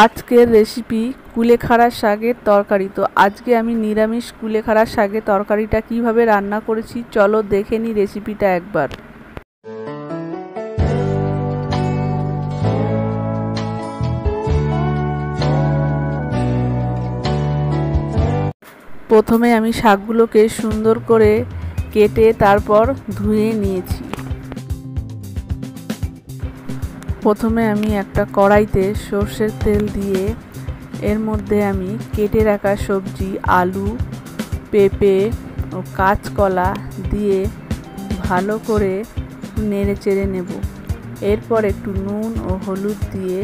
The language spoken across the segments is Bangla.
আজকের রেসিপি কুলেখাড়া শাকের তরকারি। তো আজকে আমি নিরামিষ কুলেখাড়া শাকের তরকারিটা কিভাবে রান্না করেছি চলো দেখে নিই রেসিপিটা একবার। প্রথমে আমি শাকগুলোকে সুন্দর করে কেটে তারপর ধুয়ে নিয়েছি। প্রথমে আমি একটা কড়াইতে সর্ষের তেল দিয়ে এর মধ্যে আমি কেটে রাখা সবজি আলু, পেঁপে ও কাঁচকলা দিয়ে ভালো করে নেড়ে চেড়ে নেব। এরপর একটু নুন ও হলুদ দিয়ে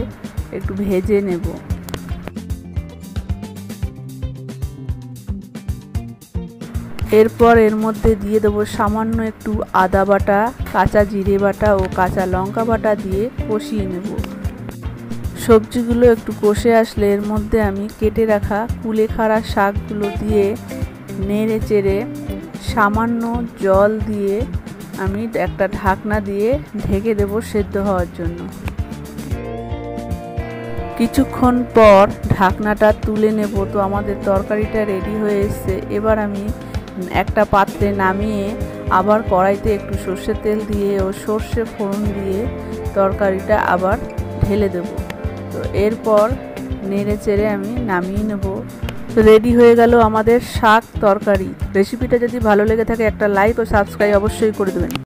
একটু ভেজে নেব। এরপর এর মধ্যে দিয়ে দেবো সামান্য একটু আদা বাটা, কাঁচা জিরে বাটা ও কাঁচা লঙ্কা বাটা দিয়ে কষিয়ে নেব। সবজিগুলো একটু কষে আসলে এর মধ্যে আমি কেটে রাখা কুলেখাড়া শাকগুলো দিয়ে নেড়ে চেড়ে সামান্য জল দিয়ে আমি একটা ঢাকনা দিয়ে ঢেকে দেব সেদ্ধ হওয়ার জন্য। কিছুক্ষণ পর ঢাকনাটা তুলে নেব। তো আমাদের তরকারিটা রেডি হয়ে এসেছে। এবার আমি একটা পাত্রে নামিয়ে আবার কড়াইতে একটু সর্ষের তেল দিয়ে ও সর্ষে ফোড়ন দিয়ে তরকারিটা আবার ঢেলে দেব। তো এরপর নেড়ে চেড়ে আমি নামিয়ে নেব। তো রেডি হয়ে গেল আমাদের শাক তরকারি। রেসিপিটা যদি ভালো লেগে থাকে একটা লাইক ও সাবস্ক্রাইব অবশ্যই করে দেবেন।